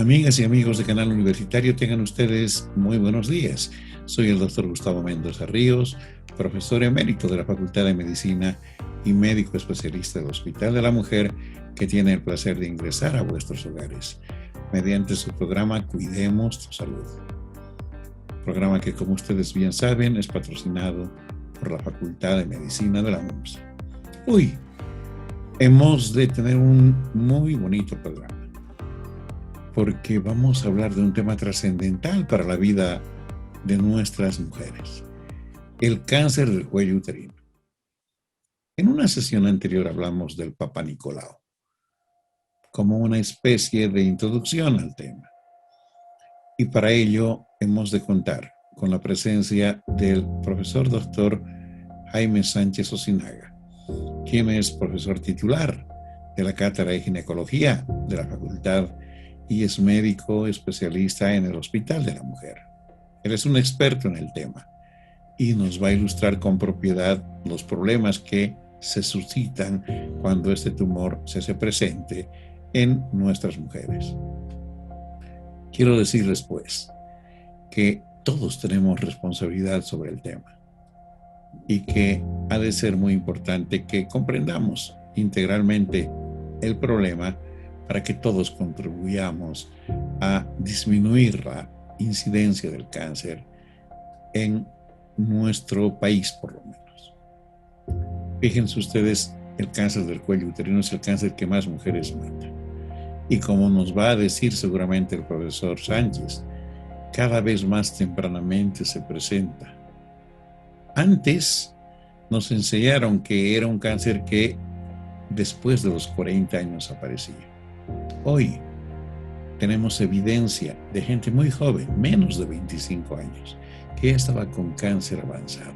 Amigas y amigos de Canal Universitario, tengan ustedes muy buenos días. Soy el doctor Gustavo Mendoza Ríos, profesor emérito de la Facultad de Medicina y médico especialista del Hospital de la Mujer, que tiene el placer de ingresar a vuestros hogares mediante su programa Cuidemos tu Salud. Programa que, como ustedes bien saben, es patrocinado por la Facultad de Medicina de la UNS. Hoy hemos de tener un muy bonito programa, porque vamos a hablar de un tema trascendental para la vida de nuestras mujeres: el cáncer del cuello uterino. En una sesión anterior hablamos del Papa Nicolau como una especie de introducción al tema. Y para ello hemos de contar con la presencia del profesor doctor Jaime Sánchez Osinaga, quien es profesor titular de la Cátedra de Ginecología de la Facultad y es médico especialista en el Hospital de la Mujer. Él es un experto en el tema y nos va a ilustrar con propiedad los problemas que se suscitan cuando este tumor se hace presente en nuestras mujeres. Quiero decirles, pues, que todos tenemos responsabilidad sobre el tema y que ha de ser muy importante que comprendamos integralmente el problema para que todos contribuyamos a disminuir la incidencia del cáncer en nuestro país, por lo menos. Fíjense ustedes, el cáncer del cuello uterino es el cáncer que más mujeres mata. Y como nos va a decir seguramente el profesor Sánchez, cada vez más tempranamente se presenta. Antes nos enseñaron que era un cáncer que después de los 40 años aparecía. Hoy tenemos evidencia de gente muy joven, menos de 25 años, que ya estaba con cáncer avanzado.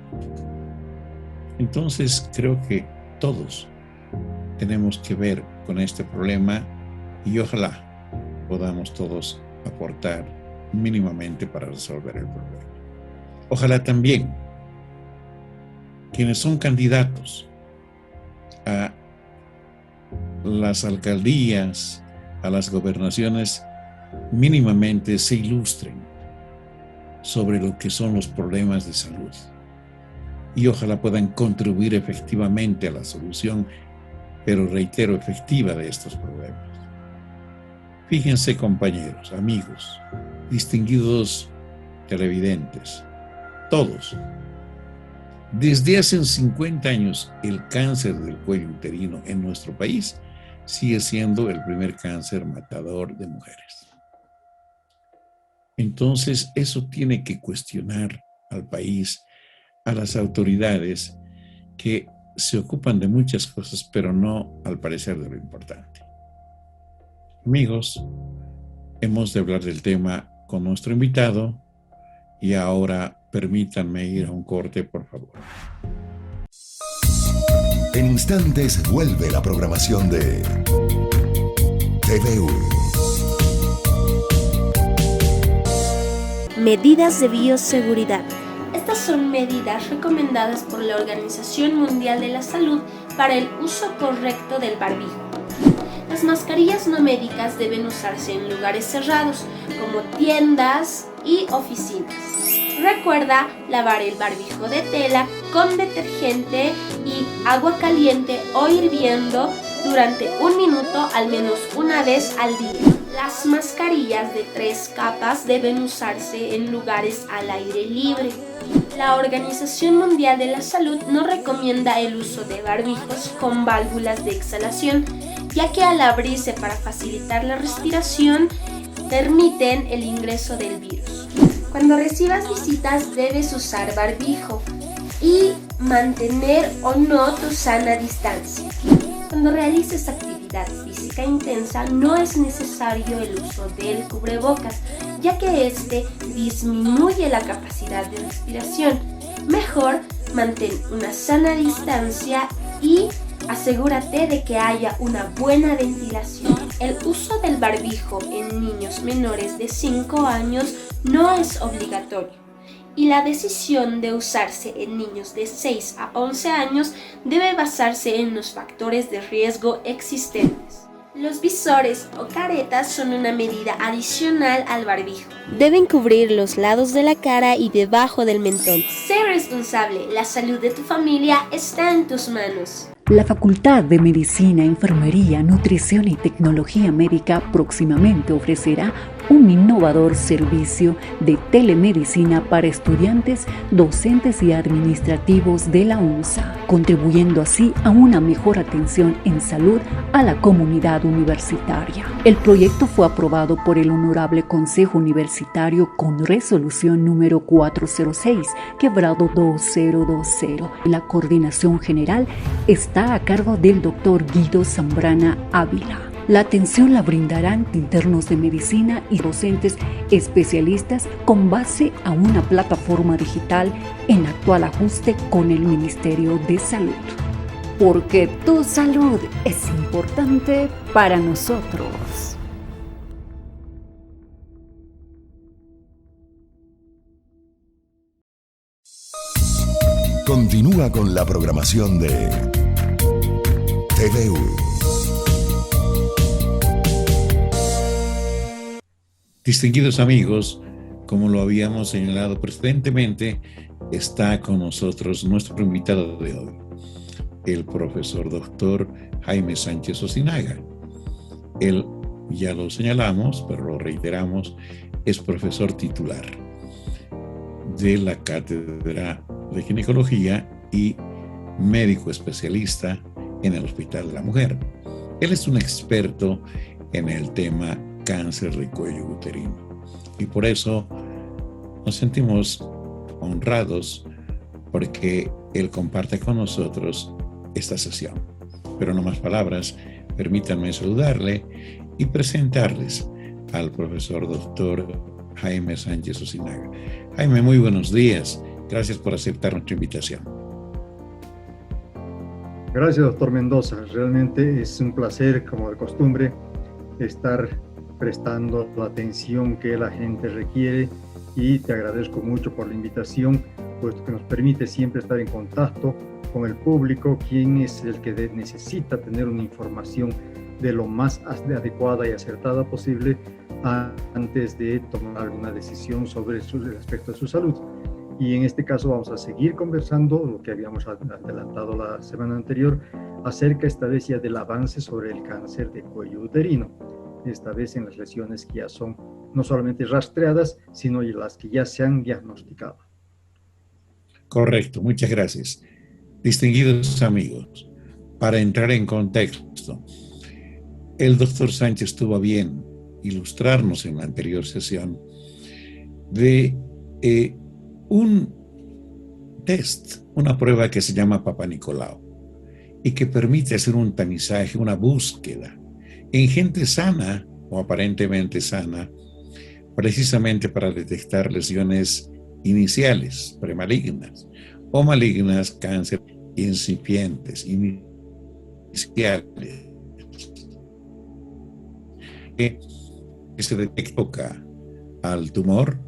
Entonces creo que todos tenemos que ver con este problema y ojalá podamos todos aportar mínimamente para resolver el problema. Ojalá también quienes son candidatos a las alcaldías, a las gobernaciones, mínimamente se ilustren sobre lo que son los problemas de salud y ojalá puedan contribuir efectivamente a la solución, pero reitero, efectiva de estos problemas. Fíjense, compañeros, amigos, distinguidos televidentes, todos, desde hace 50 años el cáncer del cuello uterino en nuestro país sigue siendo el primer cáncer matador de mujeres. Entonces, eso tiene que cuestionar al país, a las autoridades que se ocupan de muchas cosas, pero no, al parecer, de lo importante. Amigos, hemos de hablar del tema con nuestro invitado y ahora permítanme ir a un corte, por favor. En instantes vuelve la programación de TVU. Medidas de bioseguridad. Estas son medidas recomendadas por la Organización Mundial de la Salud para el uso correcto del barbijo. Las mascarillas no médicas deben usarse en lugares cerrados, como tiendas y oficinas. Recuerda lavar el barbijo de tela con detergente y agua caliente o hirviendo durante 1 minuto al menos una vez al día. Las mascarillas de 3 capas deben usarse en lugares al aire libre. La Organización Mundial de la Salud no recomienda el uso de barbijos con válvulas de exhalación, ya que al abrirse para facilitar la respiración, permiten el ingreso del virus. Cuando recibas visitas debes usar barbijo y mantener o no tu sana distancia. Cuando realices actividad física intensa no es necesario el uso del cubrebocas, ya que este disminuye la capacidad de respiración. Mejor mantén una sana distancia y asegúrate de que haya una buena ventilación. El uso del barbijo en niños menores de 5 años no es obligatorio y la decisión de usarse en niños de 6 a 11 años debe basarse en los factores de riesgo existentes. Los visores o caretas son una medida adicional al barbijo. Deben cubrir los lados de la cara y debajo del mentón. Sé responsable, la salud de tu familia está en tus manos. La Facultad de Medicina, Enfermería, Nutrición y Tecnología Médica próximamente ofrecerá un innovador servicio de telemedicina para estudiantes, docentes y administrativos de la UNSA, contribuyendo así a una mejor atención en salud a la comunidad universitaria. El proyecto fue aprobado por el Honorable Consejo Universitario con resolución número 406/2020. La coordinación general está a cargo del Dr. Guido Zambrana Ávila. La atención la brindarán internos de medicina y docentes especialistas con base a una plataforma digital en actual ajuste con el Ministerio de Salud. Porque tu salud es importante para nosotros. Continúa con la programación de TVU. Distinguidos amigos, como lo habíamos señalado precedentemente, está con nosotros nuestro invitado de hoy, el profesor doctor Jaime Sánchez Ojinaga. Él, ya lo señalamos, pero lo reiteramos, es profesor titular de la Cátedra de Ginecología y médico especialista en el Hospital de la Mujer. Él es un experto en el tema cáncer de cuello uterino y por eso nos sentimos honrados porque él comparte con nosotros esta sesión. Pero no más palabras, permítanme saludarle y presentarles al profesor doctor Jaime Sánchez Ojinaga. Jaime, muy buenos días. Gracias por aceptar nuestra invitación. Gracias, doctor Mendoza. Realmente es un placer, como de costumbre, estar prestando la atención que la gente requiere y te agradezco mucho por la invitación, puesto que nos permite siempre estar en contacto con el público, quien es el que necesita tener una información de lo más adecuada y acertada posible antes de tomar alguna decisión sobre el aspecto de su salud. Y en este caso vamos a seguir conversando lo que habíamos adelantado la semana anterior acerca esta vez ya del avance sobre el cáncer de cuello uterino, esta vez en las lesiones que ya son no solamente rastreadas, sino las que ya se han diagnosticado. Correcto, muchas gracias. Distinguidos amigos, para entrar en contexto, el doctor Sánchez tuvo a bien ilustrarnos en la anterior sesión de un test, una prueba que se llama Papa Nicolau y que permite hacer un tamizaje, una búsqueda en gente sana o aparentemente sana, precisamente para detectar lesiones iniciales, premalignas o malignas, cáncer incipientes, iniciales, que se detecta al tumor,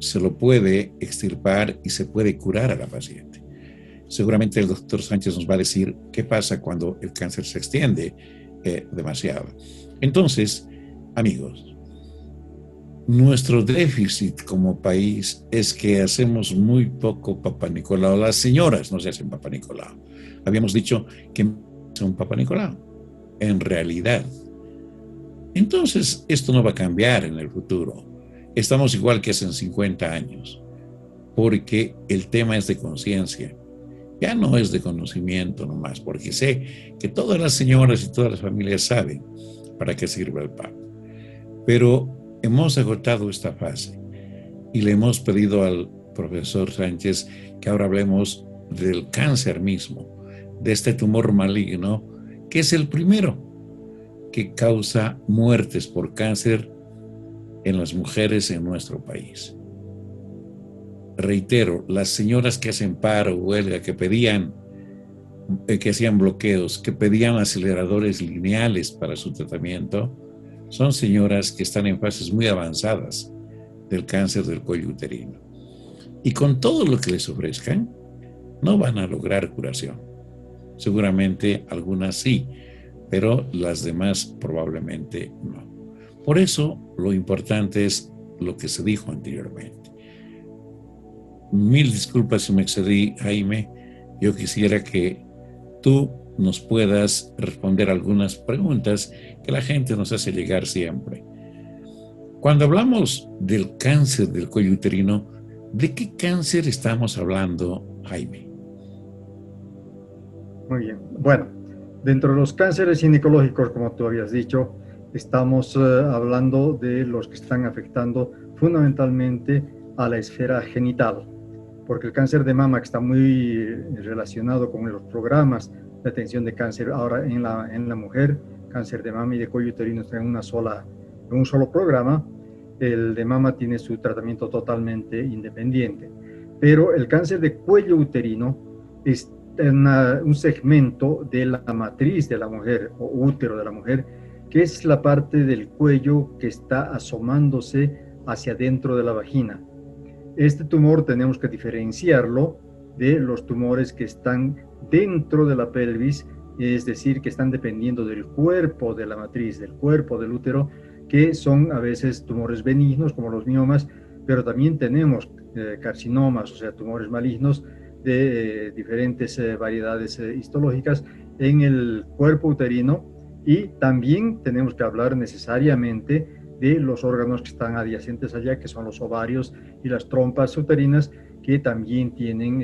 se lo puede extirpar y se puede curar a la paciente. Seguramente el doctor Sánchez nos va a decir qué pasa cuando el cáncer se extiende demasiado. Entonces, amigos, nuestro déficit como país es que hacemos muy poco Papa Nicolau. Las señoras no se hacen Papa Nicolau. Habíamos dicho que es un Papa Nicolau. En realidad. Entonces, esto no va a cambiar en el futuro. Estamos igual que hace 50 años, porque el tema es de conciencia. Ya no es de conocimiento nomás, porque sé que todas las señoras y todas las familias saben para qué sirve el PAP. Pero hemos agotado esta fase y le hemos pedido al profesor Sánchez que ahora hablemos del cáncer mismo, de este tumor maligno, que es el primero que causa muertes por cáncer en las mujeres en nuestro país. Reitero, las señoras que hacen paro, huelga, que hacían bloqueos, que pedían aceleradores lineales para su tratamiento, son señoras que están en fases muy avanzadas del cáncer del cuello uterino. Y con todo lo que les ofrezcan, no van a lograr curación. Seguramente algunas sí, pero las demás probablemente no. Por eso, lo importante es lo que se dijo anteriormente. Mil disculpas si me excedí, Jaime. Yo quisiera que tú nos puedas responder algunas preguntas que la gente nos hace llegar siempre. Cuando hablamos del cáncer del cuello uterino, ¿de qué cáncer estamos hablando, Jaime? Muy bien. Bueno, dentro de los cánceres ginecológicos, como tú habías dicho, estamos hablando de los que están afectando fundamentalmente a la esfera genital, porque el cáncer de mama, que está muy relacionado con los programas de atención de cáncer ahora en la mujer, cáncer de mama y de cuello uterino están en un solo programa. El de mama tiene su tratamiento totalmente independiente, pero el cáncer de cuello uterino es un segmento de la matriz de la mujer o útero de la mujer, que es la parte del cuello que está asomándose hacia dentro de la vagina. Este tumor tenemos que diferenciarlo de los tumores que están dentro de la pelvis, es decir, que están dependiendo del cuerpo de la matriz, del cuerpo del útero, que son a veces tumores benignos como los miomas, pero también tenemos carcinomas, o sea, tumores malignos de diferentes variedades histológicas en el cuerpo uterino, y también tenemos que hablar necesariamente de los órganos que están adyacentes allá, que son los ovarios y las trompas uterinas, que también tienen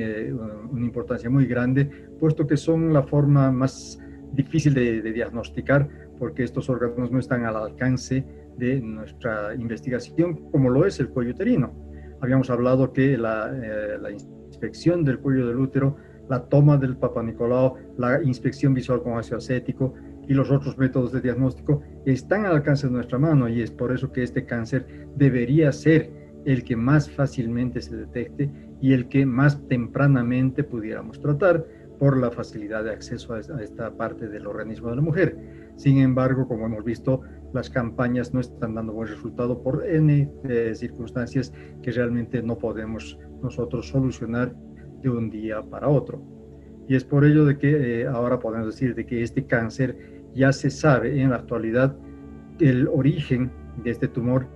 una importancia muy grande, puesto que son la forma más difícil de diagnosticar, porque estos órganos no están al alcance de nuestra investigación, como lo es el cuello uterino. Habíamos hablado que la inspección del cuello del útero, la toma del Papa Nicolau, la inspección visual con ácido acético y los otros métodos de diagnóstico están al alcance de nuestra mano, y es por eso que este cáncer debería ser el que más fácilmente se detecte y el que más tempranamente pudiéramos tratar por la facilidad de acceso a esta parte del organismo de la mujer. Sin embargo, como hemos visto, las campañas no están dando buen resultado por N circunstancias que realmente no podemos nosotros solucionar de un día para otro. Y es por ello de que ahora podemos decir de que este cáncer ya se sabe en la actualidad el origen de este tumor.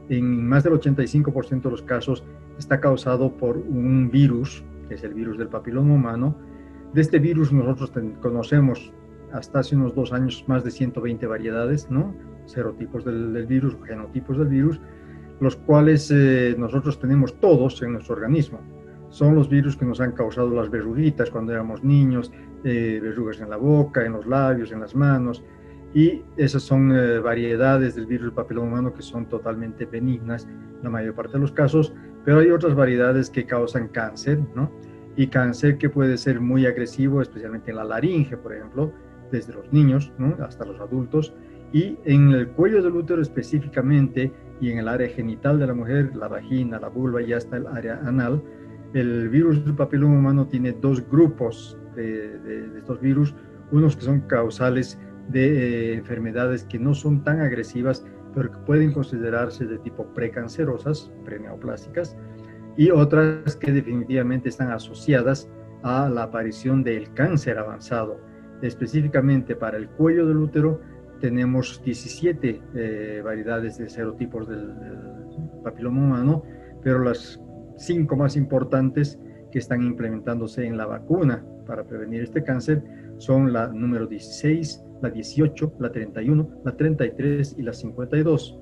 En más del 85% de los casos está causado por un virus, que es el virus del papiloma humano. De este virus nosotros conocemos hasta hace unos 2 años más de 120 variedades, ¿no? Serotipos del virus, genotipos del virus, los cuales nosotros tenemos todos en nuestro organismo. Son los virus que nos han causado las verruguitas cuando éramos niños, verrugas en la boca, en los labios, en las manos, y esas son variedades del virus del papiloma humano que son totalmente benignas en la mayor parte de los casos, pero hay otras variedades que causan cáncer, ¿no? Y cáncer que puede ser muy agresivo, especialmente en la laringe, por ejemplo, desde los niños, ¿no?, hasta los adultos, y en el cuello del útero específicamente, y en el área genital de la mujer, la vagina, la vulva y hasta el área anal. El virus del papiloma humano tiene 2 grupos de estos virus, unos que son causales de enfermedades que no son tan agresivas, pero que pueden considerarse de tipo precancerosas, preneoplásicas, y otras que definitivamente están asociadas a la aparición del cáncer avanzado. Específicamente para el cuello del útero tenemos 17 variedades de serotipos del papiloma humano, pero las 5 más importantes que están implementándose en la vacuna para prevenir este cáncer son la número 16, la 18, la 31, la 33 y la 52.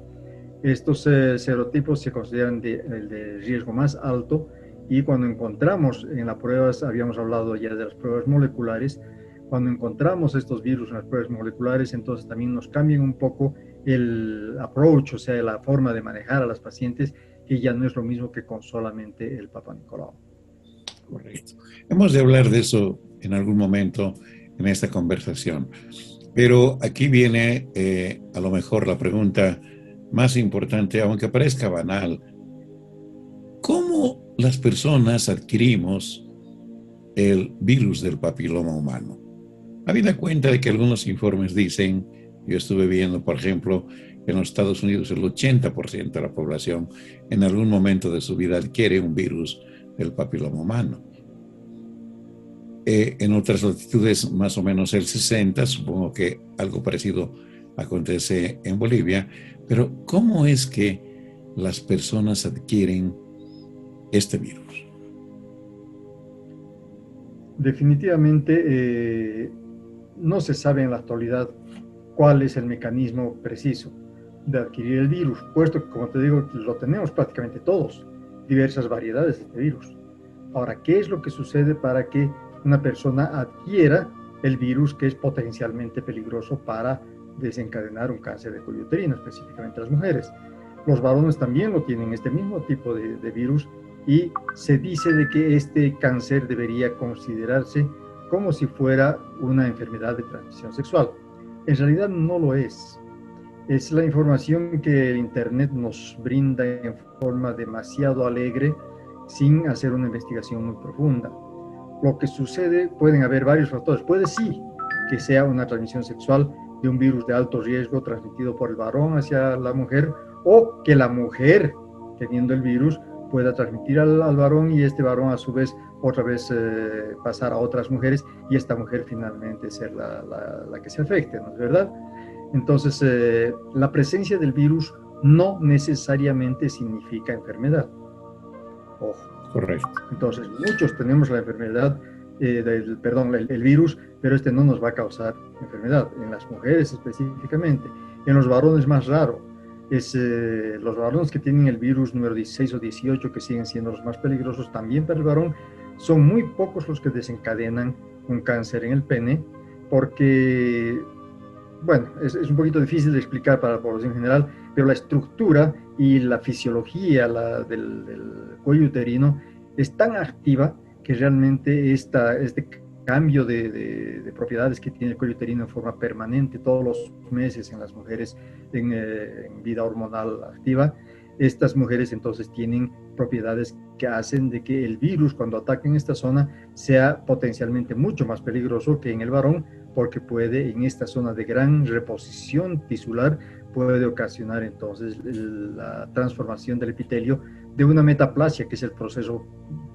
Estos serotipos se consideran de riesgo más alto, y cuando encontramos en las pruebas, habíamos hablado ya de las pruebas moleculares, cuando encontramos estos virus en las pruebas moleculares, entonces también nos cambian un poco el approach, o sea, la forma de manejar a las pacientes, que ya no es lo mismo que con solamente el Papa Nicolau. Correcto. Hemos de hablar de eso en algún momento en esta conversación. Pero aquí viene a lo mejor la pregunta más importante, aunque parezca banal. ¿Cómo las personas adquirimos el virus del papiloma humano? Habida cuenta de que algunos informes dicen, yo estuve viendo, por ejemplo, que en los Estados Unidos el 80% de la población en algún momento de su vida adquiere un virus del papiloma humano. en otras latitudes más o menos el 60%, supongo que algo parecido acontece en Bolivia, pero ¿cómo es que las personas adquieren este virus? Definitivamente no se sabe en la actualidad cuál es el mecanismo preciso de adquirir el virus, puesto que, como te digo, lo tenemos prácticamente todos, diversas variedades de este virus. Ahora, ¿qué es lo que sucede para que una persona adquiera el virus que es potencialmente peligroso para desencadenar un cáncer de cuello uterino, específicamente las mujeres? Los varones también lo tienen, este mismo tipo de virus, y se dice de que este cáncer debería considerarse como si fuera una enfermedad de transmisión sexual. En realidad no lo es. Es la información que el Internet nos brinda en forma demasiado alegre, sin hacer una investigación muy profunda. Lo que sucede, pueden haber varios factores. Puede sí que sea una transmisión sexual de un virus de alto riesgo transmitido por el varón hacia la mujer, o que la mujer, teniendo el virus, pueda transmitir al varón, y este varón a su vez otra vez pasar a otras mujeres, y esta mujer finalmente ser la que se afecte, ¿no es verdad? Entonces, la presencia del virus no necesariamente significa enfermedad. Ojo. Correcto. Entonces, muchos tenemos la enfermedad, el virus, pero este no nos va a causar enfermedad. En las mujeres específicamente. En los varones más raro. Los varones que tienen el virus número 16 o 18, que siguen siendo los más peligrosos también para el varón, son muy pocos los que desencadenan un cáncer en el pene, porque, bueno, es un poquito difícil de explicar para la población general, pero la estructura y la fisiología del cuello uterino es tan activa que realmente este cambio de propiedades que tiene el cuello uterino en forma permanente todos los meses en las mujeres en vida hormonal activa, estas mujeres entonces tienen propiedades que hacen de que el virus, cuando ataque en esta zona, sea potencialmente mucho más peligroso que en el varón, porque puede, en esta zona de gran reposición tisular, puede ocasionar entonces la transformación del epitelio de una metaplasia, que es el proceso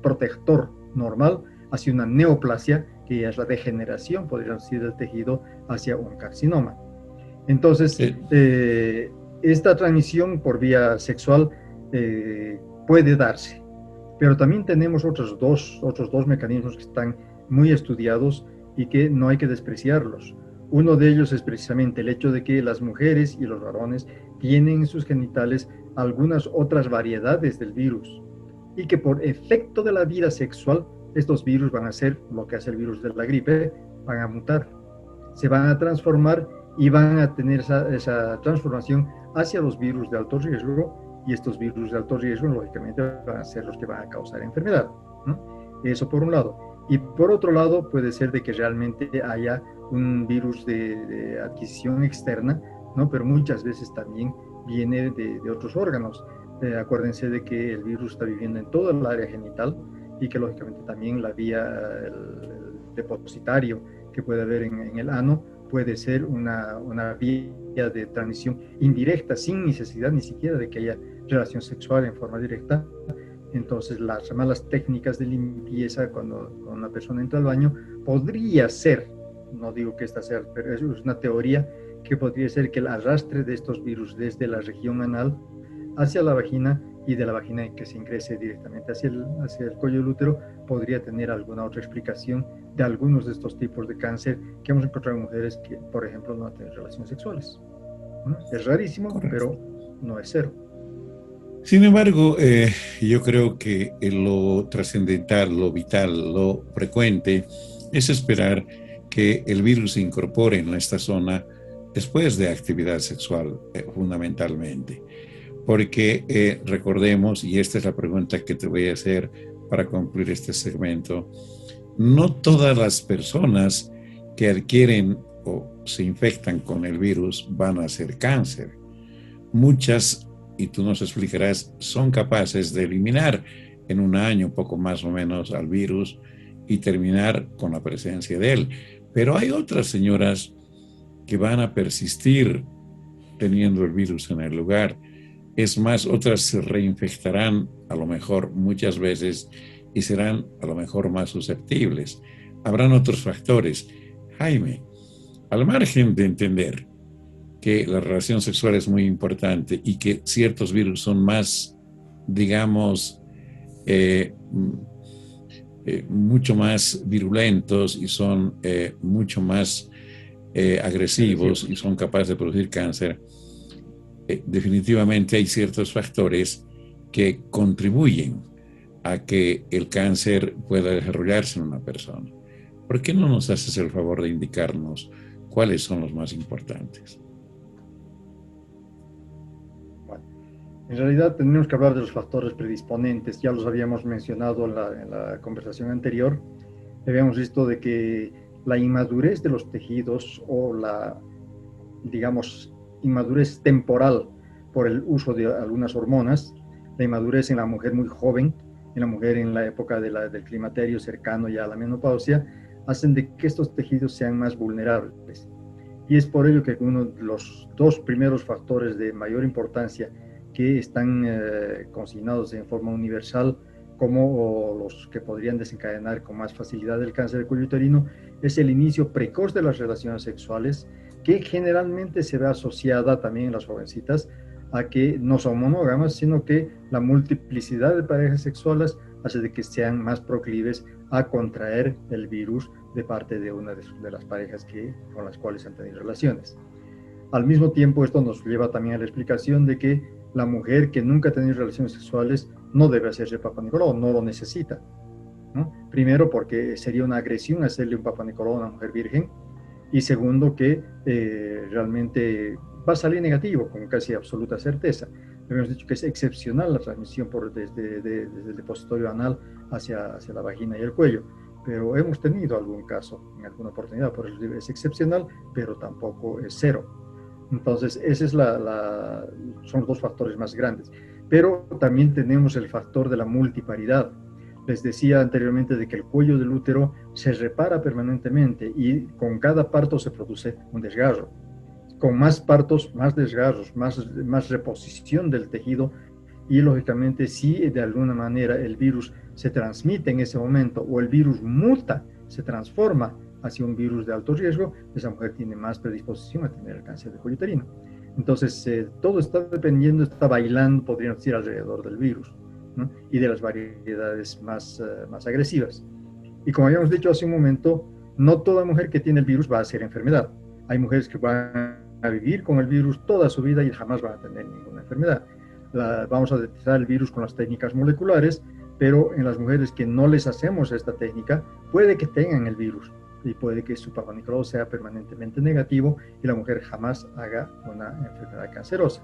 protector normal, hacia una neoplasia, que es la degeneración, podría decir, del tejido hacia un carcinoma. Entonces, esta transmisión por vía sexual puede darse, pero también tenemos otros dos mecanismos que están muy estudiados y que no hay que despreciarlos. Uno de ellos es precisamente el hecho de que las mujeres y los varones tienen en sus genitales algunas otras variedades del virus, y que por efecto de la vida sexual, estos virus van a hacer lo que hace el virus de la gripe, van a mutar, se van a transformar y van a tener esa transformación hacia los virus de alto riesgo, y estos virus de alto riesgo lógicamente van a ser los que van a causar enfermedad, ¿no? Eso por un lado. Y por otro lado puede ser de que realmente haya un virus de adquisición externa, ¿no? Pero muchas veces también viene de otros órganos. Acuérdense de que el virus está viviendo en toda el área genital, y que lógicamente también la vía, el depositario que puede haber en el ano, puede ser una vía de transmisión indirecta, sin necesidad ni siquiera de que haya relación sexual en forma directa. Entonces, las malas técnicas de limpieza cuando una persona entra al baño, podría ser, no digo que esta sea, pero es una teoría, que podría ser que el arrastre de estos virus desde la región anal hacia la vagina, y de la vagina que se ingrese directamente hacia el cuello del útero, podría tener alguna otra explicación de algunos de estos tipos de cáncer que hemos encontrado en mujeres que, por ejemplo, no tienen relaciones sexuales, ¿no? Es rarísimo. Correcto. Pero no es cero. Sin embargo, yo creo que lo trascendental, lo vital, lo frecuente es esperar que el virus se incorpore en esta zona después de actividad sexual, fundamentalmente. Porque recordemos, y esta es la pregunta que te voy a hacer para concluir este segmento, no todas las personas que adquieren o se infectan con el virus van a hacer cáncer. Muchas, y tú nos explicarás, son capaces de eliminar en un año, poco más o menos, al virus y terminar con la presencia de él. Pero hay otras señoras que van a persistir teniendo el virus en el lugar. Es más, otras se reinfectarán a lo mejor muchas veces y serán a lo mejor más susceptibles. habrán otros factores. Jaime, al margen de entender que la relación sexual es muy importante y que ciertos virus son más, digamos, mucho más virulentos y son mucho más agresivos y son capaces de producir cáncer, definitivamente hay ciertos factores que contribuyen a que el cáncer pueda desarrollarse en una persona. ¿Por qué no nos haces el favor de indicarnos cuáles son los más importantes? Bueno, en realidad tenemos que hablar de los factores predisponentes. Ya los habíamos mencionado en la conversación anterior. Habíamos visto de que la inmadurez de los tejidos o la, digamos, inmadurez temporal por el uso de algunas hormonas, la inmadurez en la mujer muy joven, en la mujer en la época del climaterio cercano ya a la menopausia, hacen de que estos tejidos sean más vulnerables. Y es por ello que uno de los dos primeros factores de mayor importancia que están consignados en forma universal como los que podrían desencadenar con más facilidad el cáncer de cuello uterino es el inicio precoz de las relaciones sexuales, que generalmente se ve asociada también en las jovencitas a que no son monógamas, sino que la multiplicidad de parejas sexuales hace de que sean más proclives a contraer el virus de parte de una de las parejas con las cuales han tenido relaciones. Al mismo tiempo, esto nos lleva también a la explicación de que la mujer que nunca ha tenido relaciones sexuales no debe hacerse Papa Nicolau, no lo necesita, ¿no? Primero, porque sería una agresión hacerle un Papa Nicolau a una mujer virgen, y segundo, que realmente va a salir negativo con casi absoluta certeza. Habíamos dicho que es excepcional la transmisión desde el depositorio anal hacia la vagina y el cuello, pero hemos tenido algún caso en alguna oportunidad, por eso es excepcional, pero tampoco es cero. Entonces, ese es son los dos factores más grandes. Pero también tenemos el factor de la multiparidad. Les decía anteriormente de que el cuello del útero se repara permanentemente y con cada parto se produce un desgarro. Con más partos, más desgarros, más reposición del tejido y lógicamente si de alguna manera el virus se transmite en ese momento o el virus muta, se transforma hacia un virus de alto riesgo, esa mujer tiene más predisposición a tener el cáncer de cuello uterino. Entonces, todo está dependiendo, está bailando, podríamos decir, alrededor del virus, ¿no? Y de las variedades más agresivas. Y como habíamos dicho hace un momento, no toda mujer que tiene el virus va a hacer enfermedad. Hay mujeres que van a vivir con el virus toda su vida y jamás van a tener ninguna enfermedad. Vamos a detectar el virus con las técnicas moleculares, pero en las mujeres que no les hacemos esta técnica, puede que tengan el virus y puede que su Papa Nicolau sea permanentemente negativo y la mujer jamás haga una enfermedad cancerosa.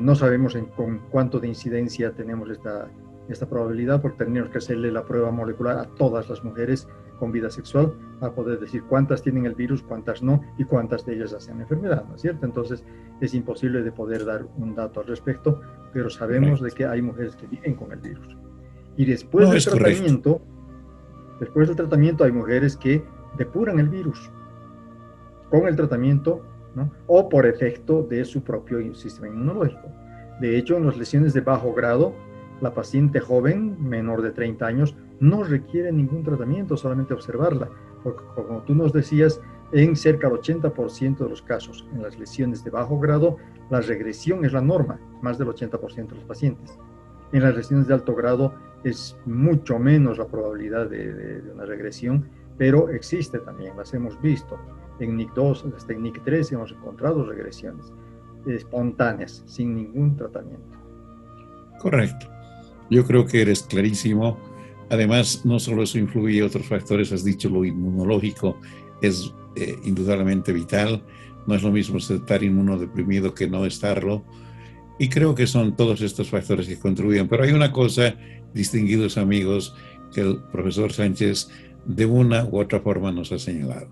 No sabemos con cuánto de incidencia tenemos esta probabilidad, porque tenemos que hacerle la prueba molecular a todas las mujeres con vida sexual para poder decir cuántas tienen el virus, cuántas no y cuántas de ellas hacen enfermedad, ¿no es cierto? Entonces es imposible de poder dar un dato al respecto, pero sabemos de que hay mujeres que viven con el virus. Y después del tratamiento hay mujeres que depuran el virus con el tratamiento, ¿no? O por efecto de su propio sistema inmunológico. De hecho, en las lesiones de bajo grado, la paciente joven, menor de 30 años, no requiere ningún tratamiento, solamente observarla, porque como tú nos decías, en cerca del 80% de los casos, en las lesiones de bajo grado, la regresión es la norma, más del 80% de los pacientes. En las lesiones de alto grado es mucho menos la probabilidad de una regresión, pero existe también, las hemos visto. En NIC2, hasta en NIC3 hemos encontrado regresiones espontáneas, sin ningún tratamiento. Correcto. Yo creo que eres clarísimo. Además, no solo eso influye, otros factores, has dicho lo inmunológico es indudablemente vital. No es lo mismo estar inmunodeprimido que no estarlo. Y creo que son todos estos factores que contribuyen. Pero hay una cosa, distinguidos amigos, que el profesor Sánchez de una u otra forma nos ha señalado.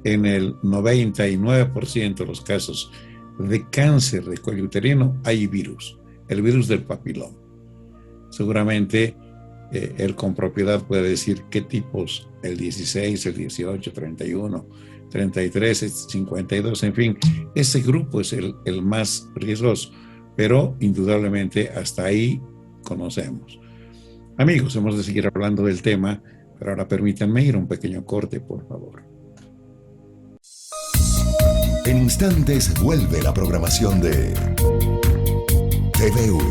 En el 99% de los casos de cáncer de cuello uterino hay virus, el virus del papiloma. Seguramente él con propiedad puede decir qué tipos, el 16, el 18, 31, 33, 52, en fin, ese grupo es el más riesgoso, pero indudablemente hasta ahí conocemos. Amigos, hemos de seguir hablando del tema, Pero ahora permítanme ir a un pequeño corte, por favor. En instantes vuelve la programación de TVU.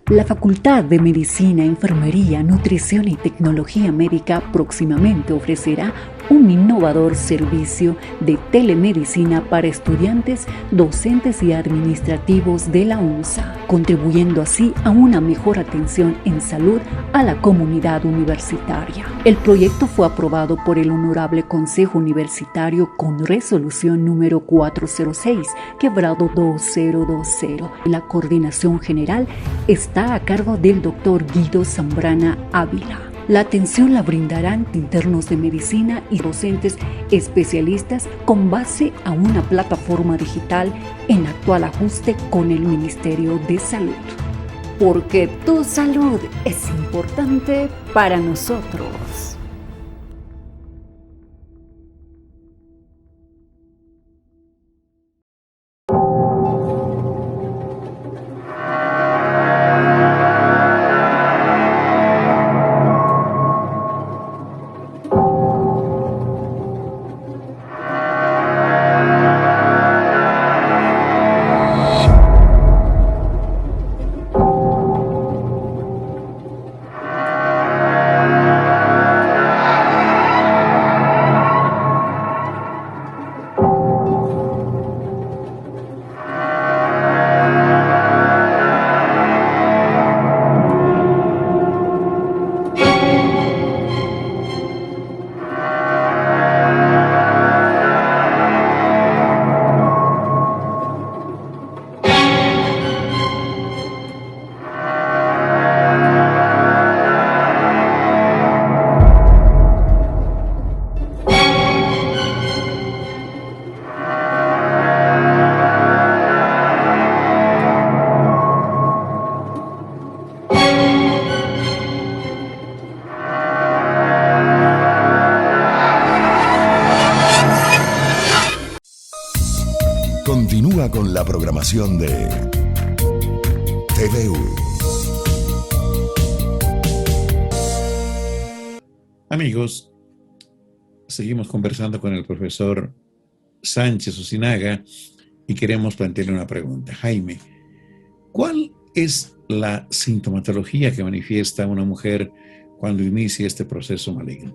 La Facultad de Medicina, Enfermería, Nutrición y Tecnología Médica próximamente ofrecerá un innovador servicio de telemedicina para estudiantes, docentes y administrativos de la UNSA, contribuyendo así a una mejor atención en salud a la comunidad universitaria. El proyecto fue aprobado por el Honorable Consejo Universitario con resolución número 406/2020. La coordinación general está a cargo del Dr. Guido Zambrana Ávila. La atención la brindarán internos de medicina y docentes especialistas con base a una plataforma digital en actual ajuste con el Ministerio de Salud. Porque tu salud es importante para nosotros. Continúa con la programación de TVU. Amigos, seguimos conversando con el profesor Sánchez Osinaga y queremos plantearle una pregunta. Jaime, ¿cuál es la sintomatología que manifiesta una mujer cuando inicia este proceso maligno?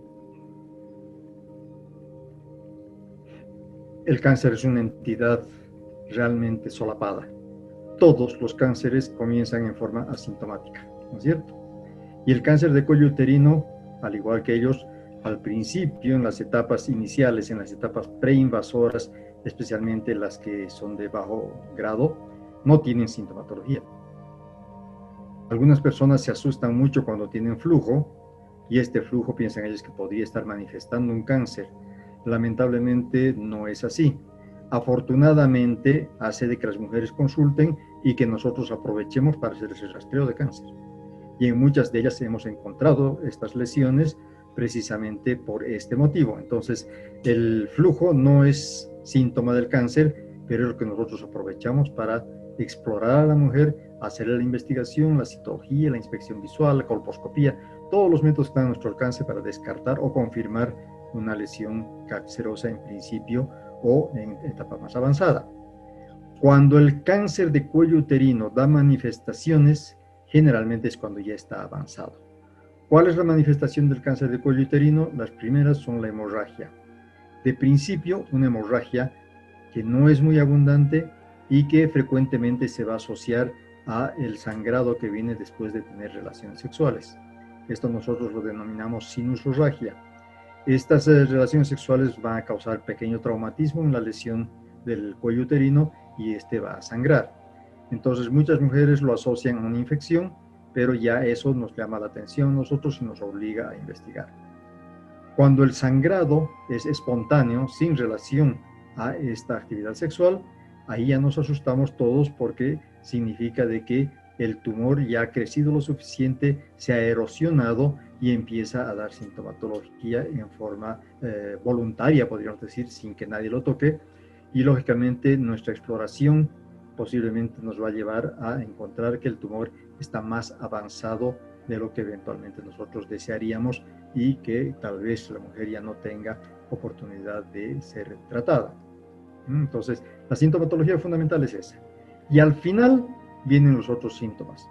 El cáncer es una entidad realmente solapada. Todos los cánceres comienzan en forma asintomática, ¿no es cierto? Y el cáncer de cuello uterino, al igual que ellos, al principio, en las etapas iniciales, en las etapas preinvasoras, especialmente las que son de bajo grado, no tienen sintomatología. Algunas personas se asustan mucho cuando tienen flujo, y este flujo piensan ellos que podría estar manifestando un cáncer. Lamentablemente no es así. Afortunadamente hace de que las mujeres consulten y que nosotros aprovechemos para hacer ese rastreo de cáncer. Y en muchas de ellas hemos encontrado estas lesiones precisamente por este motivo. Entonces, el flujo no es síntoma del cáncer, pero es lo que nosotros aprovechamos para explorar a la mujer, hacer la investigación, la citología, la inspección visual, la colposcopía, todos los métodos que están a nuestro alcance para descartar o confirmar una lesión cancerosa en principio o en etapa más avanzada. Cuando el cáncer de cuello uterino da manifestaciones, generalmente es cuando ya está avanzado. ¿Cuál es la manifestación del cáncer de cuello uterino? Las primeras son la hemorragia. De principio, una hemorragia que no es muy abundante y que frecuentemente se va a asociar a el sangrado que viene después de tener relaciones sexuales. Esto nosotros lo denominamos sinusorragia. Estas relaciones sexuales van a causar pequeño traumatismo en la lesión del cuello uterino y este va a sangrar. Entonces muchas mujeres lo asocian a una infección, pero ya eso nos llama la atención a nosotros y nos obliga a investigar. Cuando el sangrado es espontáneo, sin relación a esta actividad sexual, ahí ya nos asustamos todos porque significa de que el tumor ya ha crecido lo suficiente, se ha erosionado y empieza a dar sintomatología en forma voluntaria, podríamos decir, sin que nadie lo toque. Y lógicamente nuestra exploración posiblemente nos va a llevar a encontrar que el tumor está más avanzado de lo que eventualmente nosotros desearíamos y que tal vez la mujer ya no tenga oportunidad de ser tratada. Entonces, la sintomatología fundamental es esa. Y al final vienen los otros síntomas.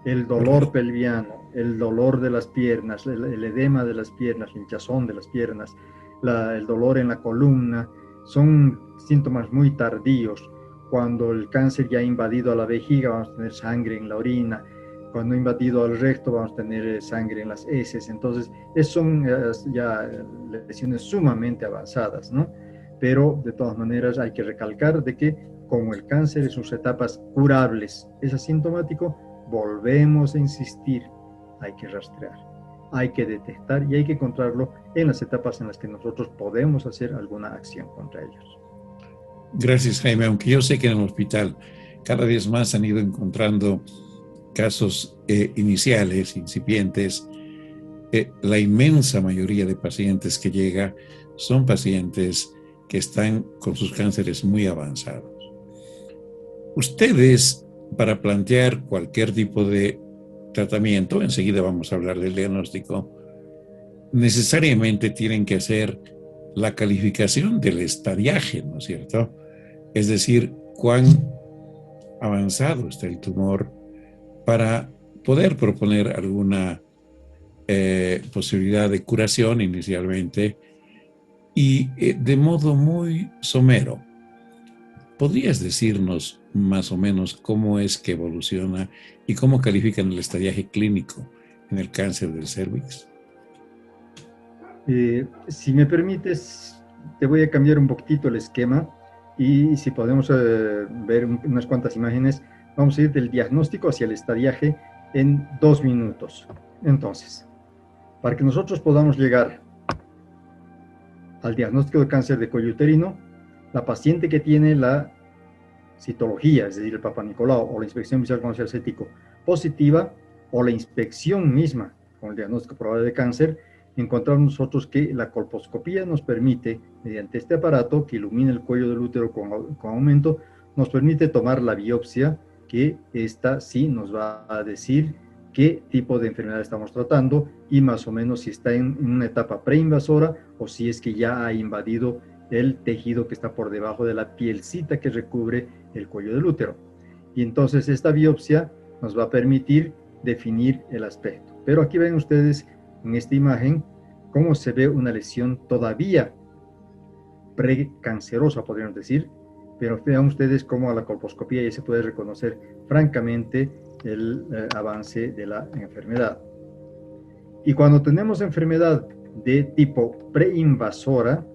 El dolor pelviano, el dolor de las piernas, el edema de las piernas, la hinchazón de las piernas, el dolor en la columna, son síntomas muy tardíos. Cuando el cáncer ya ha invadido a la vejiga, vamos a tener sangre en la orina. Cuando ha invadido al recto, vamos a tener sangre en las heces. Entonces, son ya lesiones sumamente avanzadas, ¿no? Pero, de todas maneras, hay que recalcar de que, como el cáncer en sus etapas curables es asintomático, volvemos a insistir, hay que rastrear, hay que detectar y hay que encontrarlo en las etapas en las que nosotros podemos hacer alguna acción contra ellos. Gracias, Jaime. Aunque yo sé que en el hospital cada vez más han ido encontrando casos iniciales, incipientes, la inmensa mayoría de pacientes que llega son pacientes que están con sus cánceres muy avanzados. Ustedes, para plantear cualquier tipo de tratamiento, enseguida vamos a hablar del diagnóstico, necesariamente tienen que hacer la calificación del estadiaje, ¿no es cierto? Es decir, cuán avanzado está el tumor para poder proponer alguna posibilidad de curación inicialmente y de modo muy somero. ¿Podrías decirnos más o menos cómo es que evoluciona y cómo califican el estadiaje clínico en el cáncer del cérvix? Si me permites, te voy a cambiar un poquitito el esquema y si podemos ver unas cuantas imágenes, vamos a ir del diagnóstico hacia el estadiaje en 2 minutos. Entonces, para que nosotros podamos llegar al diagnóstico de cáncer de cuello uterino, la paciente que tiene la citología, es decir, el Papa Nicolau o la inspección visual con acético positiva o la inspección misma con el diagnóstico probable de cáncer, encontramos nosotros que la colposcopía nos permite, mediante este aparato que ilumina el cuello del útero con aumento, nos permite tomar la biopsia, que esta sí nos va a decir qué tipo de enfermedad estamos tratando y más o menos si está en una etapa preinvasora o si es que ya ha invadido el tejido que está por debajo de la pielcita que recubre el cuello del útero. Y entonces esta biopsia nos va a permitir definir el aspecto. Pero aquí ven ustedes en esta imagen cómo se ve una lesión todavía precancerosa, podríamos decir, pero vean ustedes cómo a la colposcopía ya se puede reconocer francamente el avance de la enfermedad. Y cuando tenemos enfermedad de tipo preinvasora,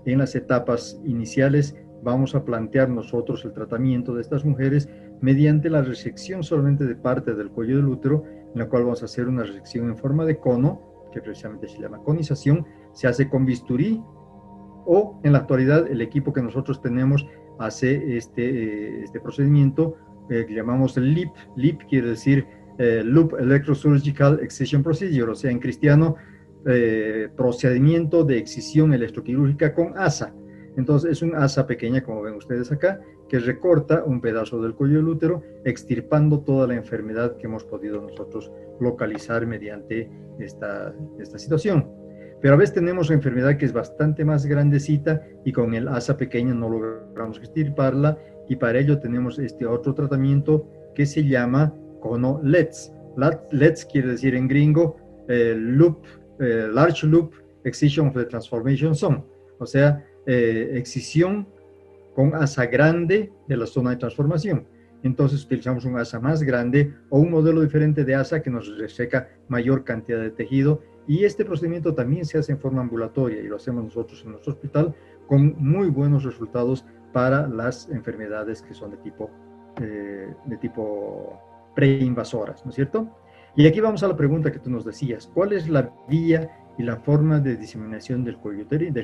en las etapas iniciales vamos a plantear nosotros el tratamiento de estas mujeres mediante la resección solamente de parte del cuello del útero, en la cual vamos a hacer una resección en forma de cono, que precisamente se llama conización, se hace con bisturí o en la actualidad el equipo que nosotros tenemos hace este procedimiento que llamamos el LEEP. LEEP quiere decir Loop Electrosurgical Excision Procedure, o sea, en cristiano, procedimiento de excisión electroquirúrgica con asa. Entonces es un asa pequeña, como ven ustedes acá, que recorta un pedazo del cuello del útero, extirpando toda la enfermedad que hemos podido nosotros localizar mediante esta situación. Pero a veces tenemos una enfermedad que es bastante más grandecita y con el asa pequeña no logramos extirparla, y para ello tenemos este otro tratamiento que se llama cono LETS. LETS quiere decir en gringo Large Loop Excision of the Transformation Zone, o sea, excisión con asa grande de la zona de transformación. Entonces utilizamos un asa más grande o un modelo diferente de asa que nos reseca mayor cantidad de tejido, y este procedimiento también se hace en forma ambulatoria y lo hacemos nosotros en nuestro hospital con muy buenos resultados para las enfermedades que son de tipo preinvasoras, ¿no es cierto? Y aquí vamos a la pregunta que tú nos decías: ¿cuál es la vía y la forma de diseminación del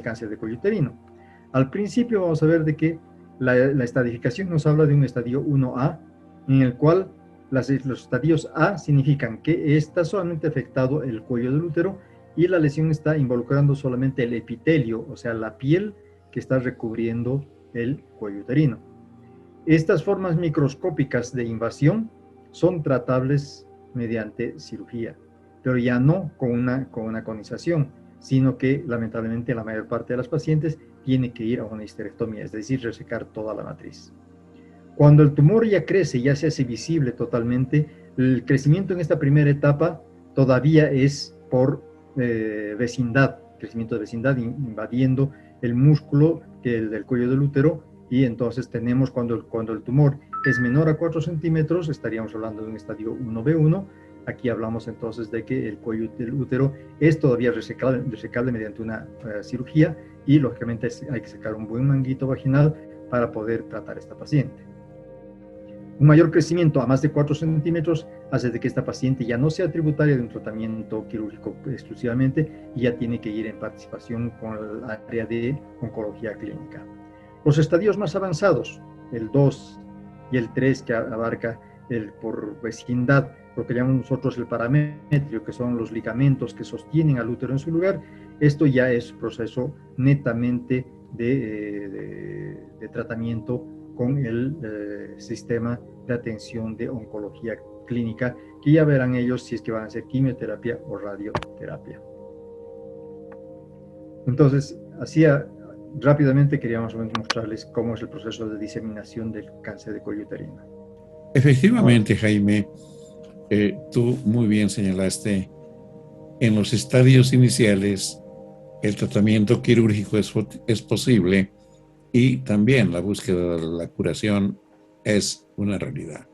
cáncer de cuello uterino? Al principio vamos a ver de que la estadificación nos habla de un estadio 1A, en el cual los estadios A significan que está solamente afectado el cuello del útero y la lesión está involucrando solamente el epitelio, o sea, la piel que está recubriendo el cuello uterino. Estas formas microscópicas de invasión son tratables mediante cirugía. pero ya no con una conización, sino que lamentablemente la mayor parte de las pacientes tiene que ir a una histerectomía, es decir, resecar toda la matriz. Cuando el tumor ya crece, ya se hace visible totalmente, el crecimiento en esta primera etapa todavía es por vecindad, crecimiento de vecindad invadiendo el músculo del cuello del útero, y entonces tenemos cuando el tumor es menor a 4 centímetros, estaríamos hablando de un estadio 1B1. Aquí hablamos entonces de que el cuello del útero es todavía resecable mediante una cirugía, y lógicamente hay que sacar un buen manguito vaginal para poder tratar a esta paciente. Un mayor crecimiento a más de 4 centímetros hace de que esta paciente ya no sea tributaria de un tratamiento quirúrgico exclusivamente, y ya tiene que ir en participación con el área de oncología clínica. Los estadios más avanzados, el 2 y el 3, que abarca por vecindad, lo que llamamos nosotros el parametrio, que son los ligamentos que sostienen al útero en su lugar, esto ya es proceso netamente de tratamiento con el sistema de atención de oncología clínica, que ya verán ellos si es que van a hacer quimioterapia o radioterapia. Entonces, rápidamente queríamos mostrarles cómo es el proceso de diseminación del cáncer de cuello uterino. Efectivamente, Jaime, tú muy bien señalaste, en los estadios iniciales el tratamiento quirúrgico es posible, y también la búsqueda de la curación es una realidad.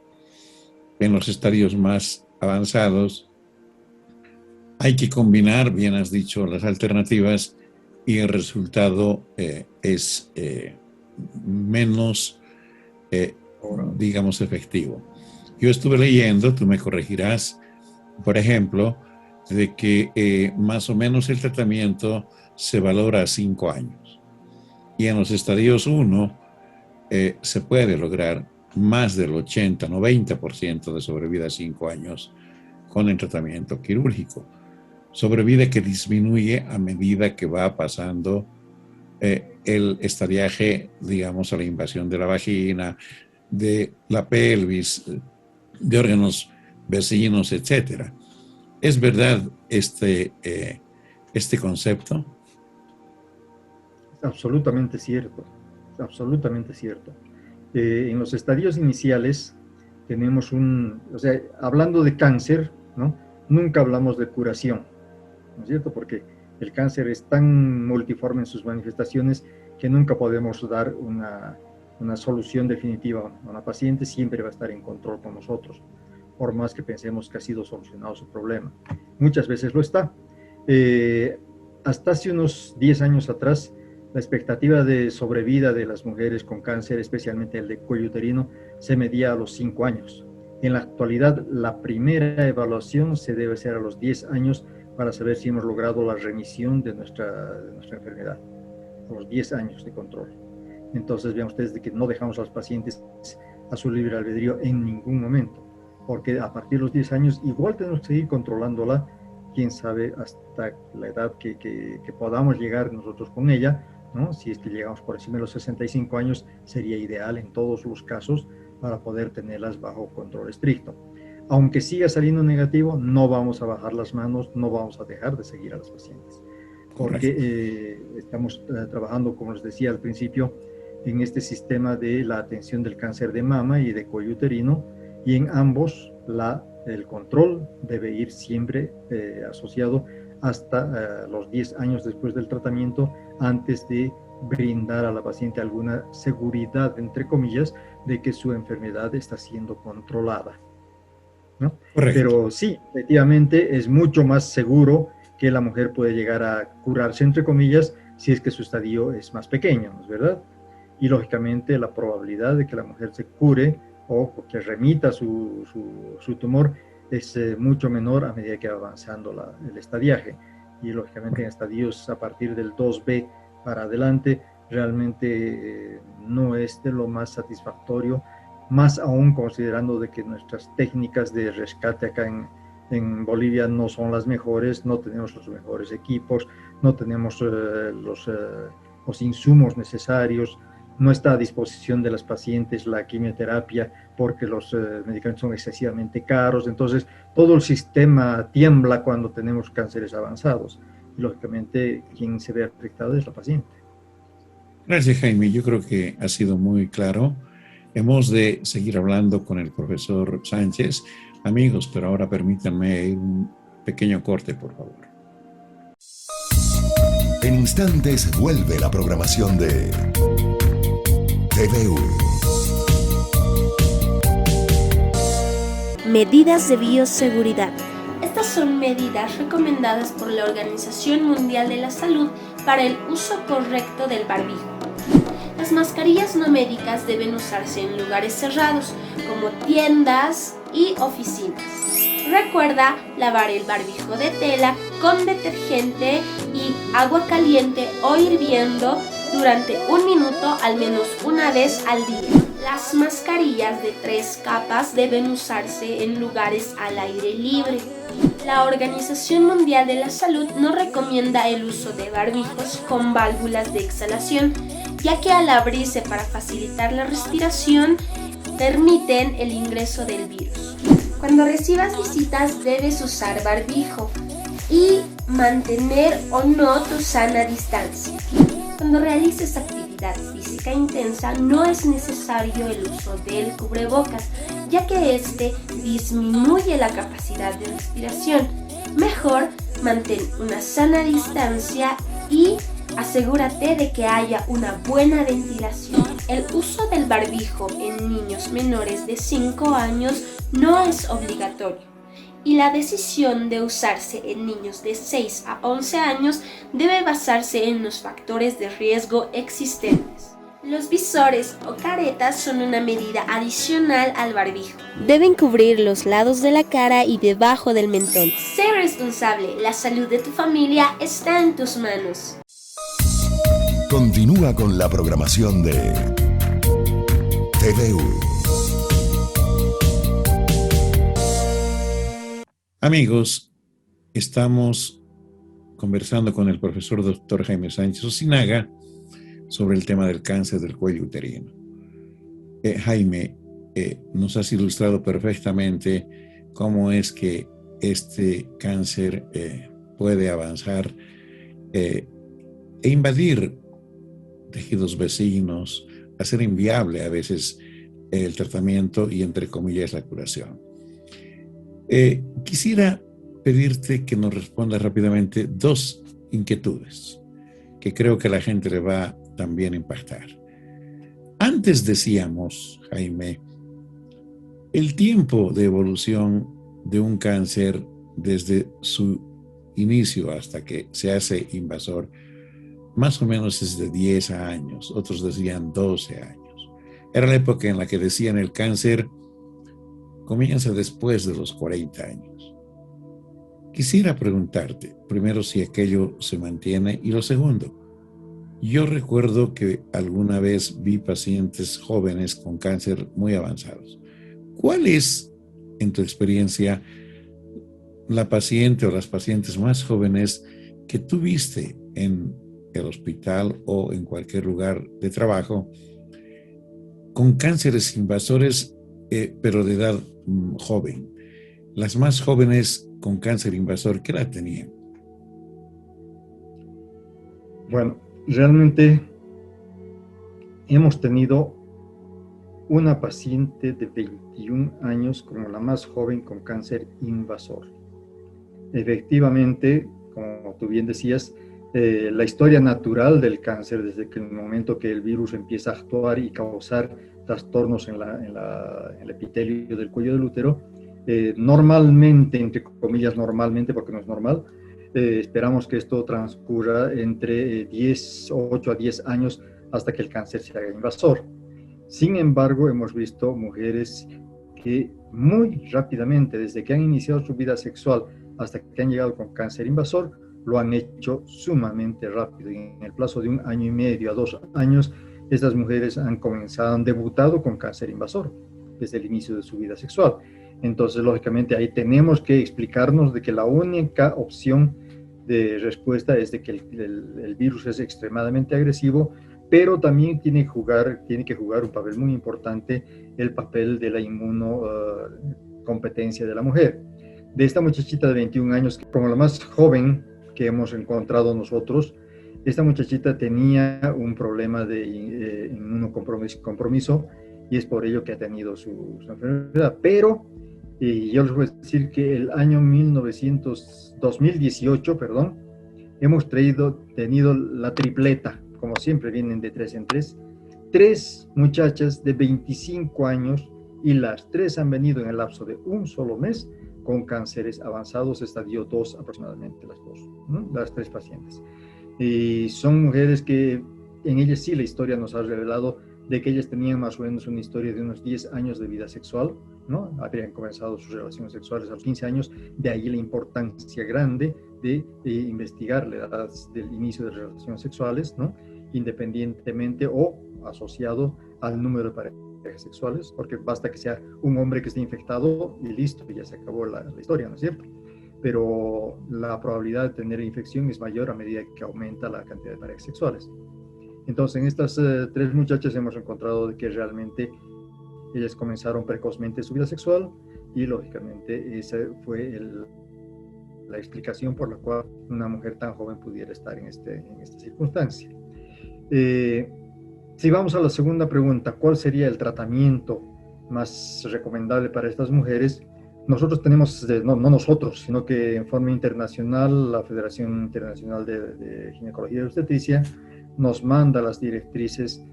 En los estadios más avanzados hay que combinar, bien has dicho, las alternativas, y el resultado es menos, digamos, efectivo. Yo estuve leyendo, tú me corregirás, por ejemplo, de que más o menos el tratamiento se valora a 5 años. Y en los estadios 1 se puede lograr más del 80-90% de sobrevida a 5 años con el tratamiento quirúrgico. Sobrevida que disminuye a medida que va pasando el estadiaje, digamos, a la invasión de la vagina, de la pelvis, de órganos vecinos, etc. ¿Es verdad este concepto? Absolutamente cierto, absolutamente cierto. En los estadios iniciales tenemos hablando de cáncer, ¿no? Nunca hablamos de curación, ¿no es cierto? Porque el cáncer es tan multiforme en sus manifestaciones que nunca podemos dar una solución definitiva a una paciente. Siempre va a estar en control con nosotros, por más que pensemos que ha sido solucionado su problema. Muchas veces lo está. Hasta hace unos 10 años atrás, la expectativa de sobrevida de las mujeres con cáncer, especialmente el de cuello uterino, se medía a los 5 años. En la actualidad, la primera evaluación se debe hacer a los 10 años para saber si hemos logrado la remisión de nuestra enfermedad. A los 10 años de control. Entonces, vean ustedes de que no dejamos a los pacientes a su libre albedrío en ningún momento, porque a partir de los 10 años igual tenemos que seguir controlándola, quién sabe hasta la edad que podamos llegar nosotros con ella, ¿no? Si es que llegamos por encima de los 65 años, sería ideal en todos los casos para poder tenerlas bajo control estricto. Aunque siga saliendo negativo, no vamos a bajar las manos, no vamos a dejar de seguir a las pacientes, porque estamos trabajando, como les decía al principio, en este sistema de la atención del cáncer de mama y de cuello uterino, y en ambos el control debe ir siempre asociado hasta los 10 años después del tratamiento, antes de brindar a la paciente alguna seguridad, entre comillas, de que su enfermedad está siendo controlada, ¿no? Pero sí, efectivamente es mucho más seguro que la mujer puede llegar a curarse, entre comillas, si es que su estadio es más pequeño, ¿no es verdad? Y lógicamente la probabilidad de que la mujer se cure o que remita su tumor es mucho menor a medida que va avanzando el estadiaje. Y lógicamente en estadios a partir del 2B para adelante realmente no es de lo más satisfactorio, más aún considerando de que nuestras técnicas de rescate acá en Bolivia no son las mejores, no tenemos los mejores equipos, no tenemos los insumos necesarios, no está a disposición de las pacientes la quimioterapia porque los medicamentos son excesivamente caros. Entonces, todo el sistema tiembla cuando tenemos cánceres avanzados. Y, lógicamente, quien se ve afectado es la paciente. Gracias, Jaime. Yo creo que ha sido muy claro. Hemos de seguir hablando con el profesor Sánchez. Amigos, pero ahora permítanme un pequeño corte, por favor. En instantes vuelve la programación de TVU. Medidas de bioseguridad. Estas son medidas recomendadas por la Organización Mundial de la Salud para el uso correcto del barbijo. Las mascarillas no médicas deben usarse en lugares cerrados, como tiendas y oficinas. Recuerda lavar el barbijo de tela con detergente y agua caliente o hirviendo durante 1 minuto al menos una vez al día. Las mascarillas de 3 capas deben usarse en lugares al aire libre. La Organización Mundial de la Salud no recomienda el uso de barbijos con válvulas de exhalación, ya que al abrirse para facilitar la respiración, permiten el ingreso del virus. Cuando recibas visitas debes usar barbijo y mantener o no tu sana distancia. Cuando realices actividad física intensa no es necesario el uso del cubrebocas, ya que este disminuye la capacidad de respiración. Mejor mantén una sana distancia y asegúrate de que haya una buena ventilación. El uso del barbijo en niños menores de 5 años no es obligatorio y la decisión de usarse en niños de 6 a 11 años debe basarse en los factores de riesgo existentes. Los visores o caretas son una medida adicional al barbijo. Deben cubrir los lados de la cara y debajo del mentón. Sé responsable, la salud de tu familia está en tus manos. Continúa con la programación de TVU. Amigos, estamos conversando con el profesor Dr. Jaime Sánchez Ojinaga sobre el tema del cáncer del cuello uterino. Jaime, nos has ilustrado perfectamente cómo es que este cáncer puede avanzar e invadir tejidos vecinos, hacer inviable a veces el tratamiento y, entre comillas, la curación. Quisiera pedirte que nos respondas rápidamente 2 inquietudes que creo que a la gente le va también a impactar. Antes decíamos, Jaime, el tiempo de evolución de un cáncer desde su inicio hasta que se hace invasor, más o menos es de 10 años, otros decían 12 años. Era la época en la que decían el cáncer comienza después de los 40 años. Quisiera preguntarte, primero, si aquello se mantiene, y lo segundo, yo recuerdo que alguna vez vi pacientes jóvenes con cáncer muy avanzados. ¿Cuál es, en tu experiencia, la paciente o las pacientes más jóvenes que tú viste en el hospital o en cualquier lugar de trabajo con cánceres invasores, pero de edad joven? Las más jóvenes con cáncer invasor, ¿qué edad tenían? Bueno, realmente hemos tenido una paciente de 21 años como la más joven con cáncer invasor. Efectivamente, como tú bien decías, la historia natural del cáncer, desde que el momento que el virus empieza a actuar y causar trastornos en el epitelio del cuello del útero, normalmente, entre comillas normalmente, porque no es normal, esperamos que esto transcurra entre 8 a 10 años hasta que el cáncer se haga invasor. Sin embargo, hemos visto mujeres que muy rápidamente, desde que han iniciado su vida sexual hasta que han llegado con cáncer invasor, lo han hecho sumamente rápido. Y en el plazo de 1 año y medio a 2 años, estas mujeres han debutado con cáncer invasor desde el inicio de su vida sexual. Entonces, lógicamente, ahí tenemos que explicarnos de que la única opción de respuesta es de que el virus es extremadamente agresivo, pero también tiene que jugar un papel muy importante el papel de la inmunocompetencia de la mujer. De esta muchachita de 21 años, como la más joven que hemos encontrado nosotros, esta muchachita tenía un problema de inmunocompromiso y es por ello que ha tenido su enfermedad. Pero yo les voy a decir que el año 2018, hemos tenido la tripleta, como siempre vienen de 3 en 3, 3 muchachas de 25 años y las 3 han venido en el lapso de un solo mes con cánceres avanzados, estadio 2 aproximadamente las 3 pacientes. Y son mujeres que en ellas sí la historia nos ha revelado de que ellas tenían más o menos una historia de unos 10 años de vida sexual, ¿no? Habían comenzado sus relaciones sexuales a los 15 años, de ahí la importancia grande de investigar la edad del inicio de relaciones sexuales, ¿no? Independientemente o asociado al número de parejas sexuales, porque basta que sea un hombre que esté infectado y listo, ya se acabó la historia, ¿no es cierto? Pero la probabilidad de tener infección es mayor a medida que aumenta la cantidad de parejas sexuales. Entonces, en estas 3 muchachas hemos encontrado de que realmente ellas comenzaron precozmente su vida sexual y, lógicamente, esa fue la explicación por la cual una mujer tan joven pudiera estar en esta circunstancia. Si vamos a la segunda pregunta, ¿cuál sería el tratamiento más recomendable para estas mujeres? Nosotros tenemos, no nosotros, sino que en forma internacional, la Federación Internacional de Ginecología y Obstetricia nos manda las directrices,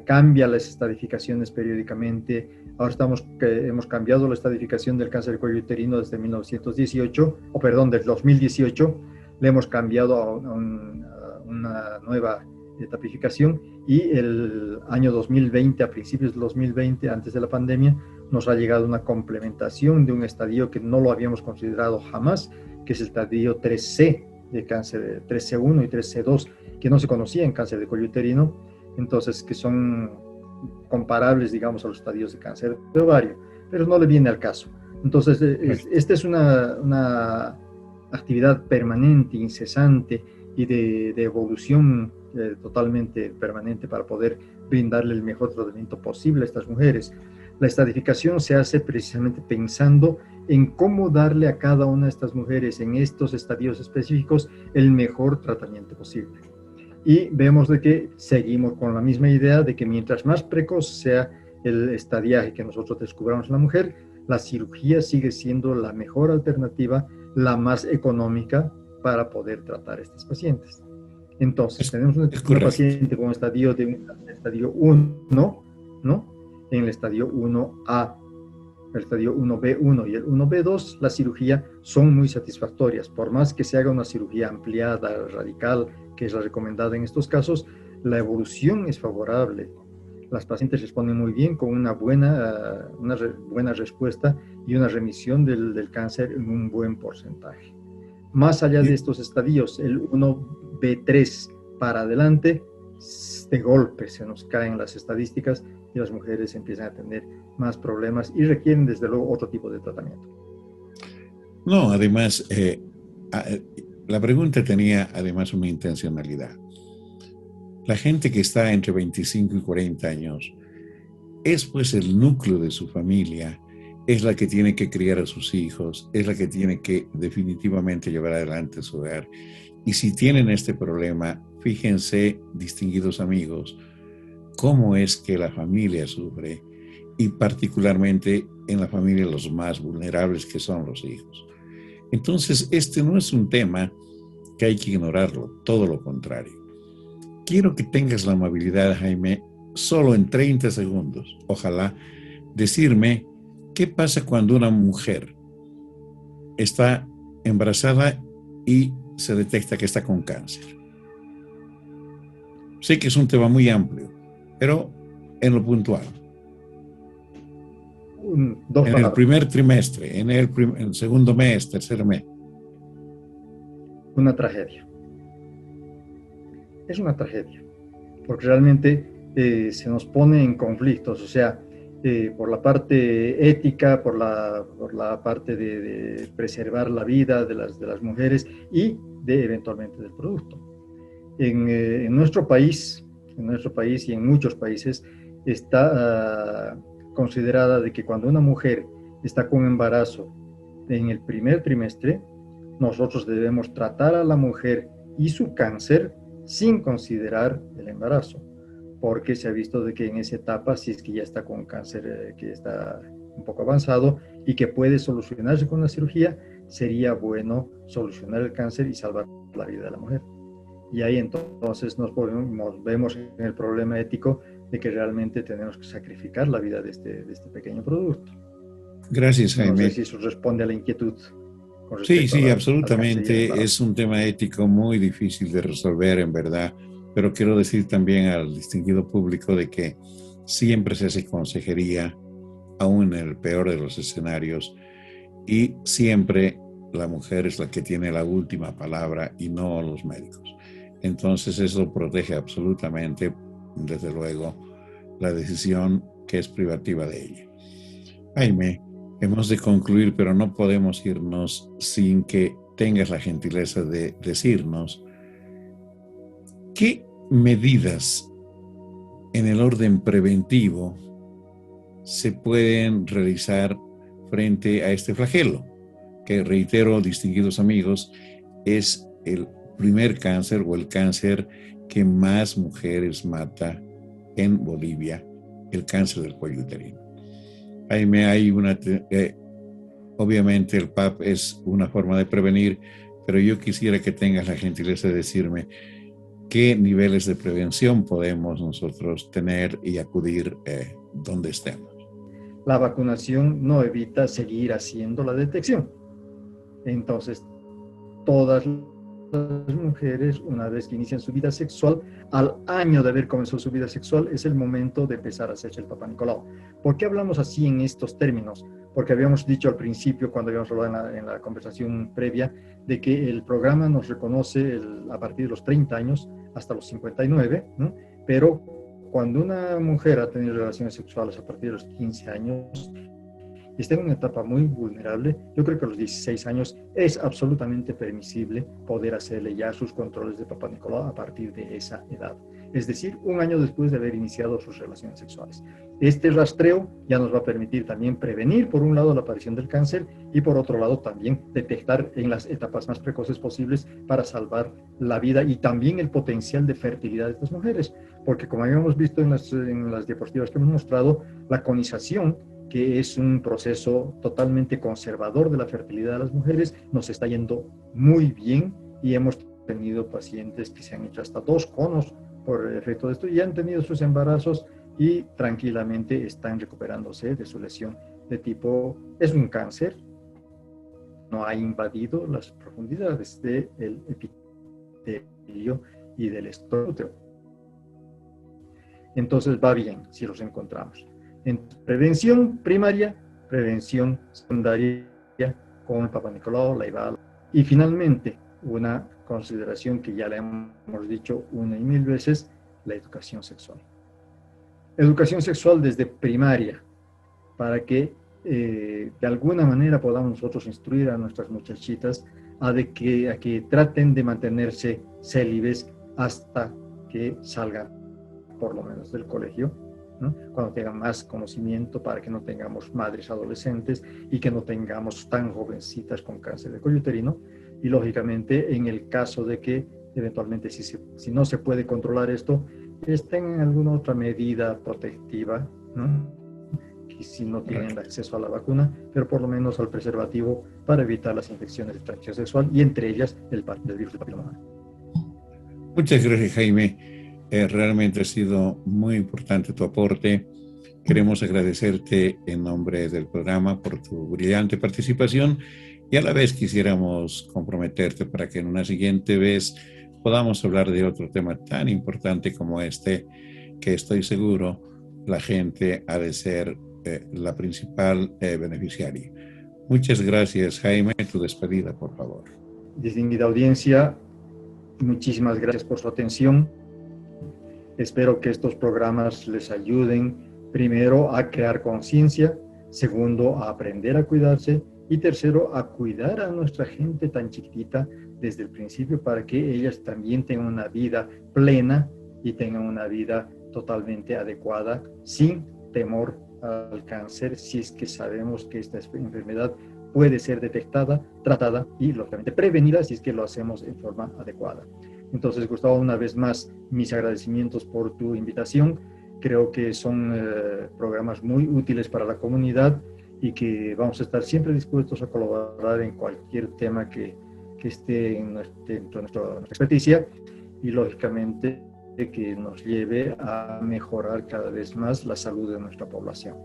cambia las estadificaciones periódicamente. Ahora hemos cambiado la estadificación del cáncer de cuello uterino desde 2018, le hemos cambiado a una nueva etapificación, y el año 2020, a principios de 2020, antes de la pandemia, nos ha llegado una complementación de un estadio que no lo habíamos considerado jamás, que es el estadio 3C de cáncer, 3C1 y 3C2, que no se conocía en cáncer de cuello uterino, entonces que son comparables, digamos, a los estadios de cáncer de ovario, pero no le viene al caso. Entonces, esta es una actividad permanente, incesante y de evolución totalmente permanente para poder brindarle el mejor tratamiento posible a estas mujeres. La estadificación se hace precisamente pensando en cómo darle a cada una de estas mujeres en estos estadios específicos el mejor tratamiento posible. Y vemos de que seguimos con la misma idea de que mientras más precoz sea el estadiaje que nosotros descubramos en la mujer, la cirugía sigue siendo la mejor alternativa, la más económica para poder tratar a estas pacientes. Entonces, tenemos una paciente con estadio 1, ¿no? En el estadio 1A, el estadio 1B1 y el 1B2, la cirugía son muy satisfactorias. Por más que se haga una cirugía ampliada, radical, que es la recomendada en estos casos, la evolución es favorable. Las pacientes responden muy bien con una buena respuesta y una remisión del cáncer en un buen porcentaje. Más allá de estos estadios, el 1B3 para adelante, de golpe se nos caen las estadísticas y las mujeres empiezan a tener más problemas y requieren desde luego otro tipo de tratamiento. No, además, la pregunta tenía además una intencionalidad. La gente que está entre 25 y 40 años es pues el núcleo de su familia, es la que tiene que criar a sus hijos, es la que tiene que definitivamente llevar adelante su hogar. Y si tienen este problema, fíjense, distinguidos amigos, cómo es que la familia sufre, y particularmente en la familia los más vulnerables, que son los hijos. Entonces, este no es un tema que hay que ignorarlo, todo lo contrario. Quiero que tengas la amabilidad, Jaime, solo en 30 segundos, ojalá, decirme qué pasa cuando una mujer está embarazada y se detecta que está con cáncer. Sé que es un tema muy amplio, pero en lo puntual. En el primer trimestre, en el segundo mes, tercer mes. Una tragedia. Es una tragedia, porque realmente se nos pone en conflictos, o sea, por la parte ética, por la parte de preservar la vida de las mujeres y eventualmente del producto. En nuestro país en nuestro país y en muchos países, está considerada de que cuando una mujer está con embarazo en el primer trimestre, nosotros debemos tratar a la mujer y su cáncer sin considerar el embarazo, porque se ha visto de que en esa etapa, si es que ya está con cáncer que está un poco avanzado y que puede solucionarse con la cirugía, sería bueno solucionar el cáncer y salvar la vida de la mujer. Y ahí entonces nos vemos en el problema ético de que realmente tenemos que sacrificar la vida de este pequeño producto. Gracias, Jaime. No sé si eso responde a la inquietud. Sí, absolutamente. Es un tema ético muy difícil de resolver, en verdad. Pero quiero decir también al distinguido público de que siempre se hace consejería, aún en el peor de los escenarios, y siempre la mujer es la que tiene la última palabra y no los médicos. Entonces eso protege absolutamente, desde luego, la decisión que es privativa de ella. Jaime, hemos de concluir, pero no podemos irnos sin que tengas la gentileza de decirnos qué medidas en el orden preventivo se pueden realizar frente a este flagelo, que, reitero, distinguidos amigos, es el primer cáncer o el cáncer que más mujeres mata en Bolivia, el cáncer del cuello uterino. Jaime, hay obviamente el PAP es una forma de prevenir, pero yo quisiera que tengas la gentileza de decirme qué niveles de prevención podemos nosotros tener y acudir donde estemos. La vacunación no evita seguir haciendo la detección. Entonces, todas las mujeres, una vez que inician su vida sexual, al año de haber comenzado su vida sexual, es el momento de empezar a hacerse el Papá Nicolau. ¿Por qué hablamos así en estos términos? Porque habíamos dicho al principio, cuando habíamos hablado en la conversación previa, de que el programa nos reconoce a partir de los 30 años hasta los 59, ¿no? Pero cuando una mujer ha tenido relaciones sexuales a partir de los 15 años, y está en una etapa muy vulnerable, yo creo que a los 16 años es absolutamente permisible poder hacerle ya sus controles de Papá Nicolau a partir de esa edad. Es decir, un año después de haber iniciado sus relaciones sexuales. Este rastreo ya nos va a permitir también prevenir, por un lado, la aparición del cáncer y por otro lado también detectar en las etapas más precoces posibles para salvar la vida y también el potencial de fertilidad de estas mujeres. Porque como habíamos visto en las diapositivas que hemos mostrado, la conización, que es un proceso totalmente conservador de la fertilidad de las mujeres, nos está yendo muy bien y hemos tenido pacientes que se han hecho hasta 2 conos por efecto de esto y han tenido sus embarazos y tranquilamente están recuperándose de su lesión de tipo, es un cáncer, no ha invadido las profundidades del epitelio y del estómago. Entonces va bien si los encontramos. En prevención primaria, prevención secundaria con el Papá Nicolau, la IVAL. Y finalmente, una consideración que ya le hemos dicho 1 y 1000 veces, la educación sexual. Educación sexual desde primaria, para que de alguna manera podamos nosotros instruir a nuestras muchachitas a que traten de mantenerse célibes hasta que salgan por lo menos del colegio, ¿no? Cuando tengan más conocimiento, para que no tengamos madres adolescentes y que no tengamos tan jovencitas con cáncer de cuello uterino. Y lógicamente, en el caso de que eventualmente si no se puede controlar esto, estén en alguna otra medida protectiva, ¿no? Y si no tienen acceso a la vacuna, pero por lo menos al preservativo para evitar las infecciones de transmisión sexual y entre ellas el virus del papiloma humano. Muchas gracias, Jaime. Realmente ha sido muy importante tu aporte. Queremos agradecerte en nombre del programa por tu brillante participación y a la vez quisiéramos comprometerte para que en una siguiente vez podamos hablar de otro tema tan importante como este, que estoy seguro la gente ha de ser la principal beneficiaria. Muchas gracias, Jaime. Tu despedida, por favor. Distinguida audiencia, muchísimas gracias por su atención. Espero que estos programas les ayuden, primero, a crear conciencia, segundo, a aprender a cuidarse y tercero, a cuidar a nuestra gente tan chiquitita desde el principio para que ellas también tengan una vida plena y tengan una vida totalmente adecuada, sin temor al cáncer, si es que sabemos que esta enfermedad puede ser detectada, tratada y, lógicamente, prevenida si es que lo hacemos en forma adecuada. Entonces, Gustavo, una vez más, mis agradecimientos por tu invitación. Creo que son programas muy útiles para la comunidad y que vamos a estar siempre dispuestos a colaborar en cualquier tema que esté dentro de nuestra experticia y, lógicamente, que nos lleve a mejorar cada vez más la salud de nuestra población.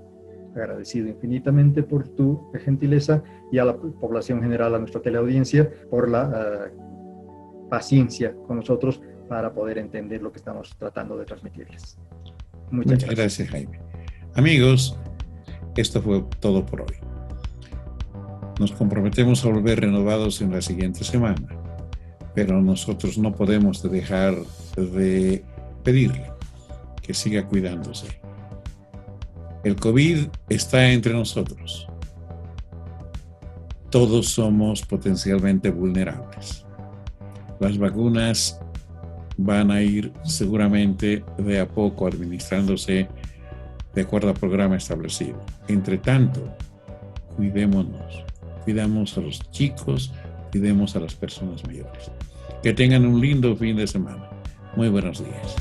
Agradecido infinitamente por tu gentileza y a la población general, a nuestra teleaudiencia, por la paciencia con nosotros para poder entender lo que estamos tratando de transmitirles. Muchas gracias, Jaime. Amigos, esto fue todo por hoy. Nos comprometemos a volver renovados en la siguiente semana, pero nosotros no podemos dejar de pedirle que siga cuidándose. El COVID está entre nosotros. Todos somos potencialmente vulnerables. Las vacunas van a ir seguramente de a poco administrándose de acuerdo al programa establecido. Entre tanto, cuidémonos. Cuidamos a los chicos, cuidemos a las personas mayores. Que tengan un lindo fin de semana. Muy buenos días.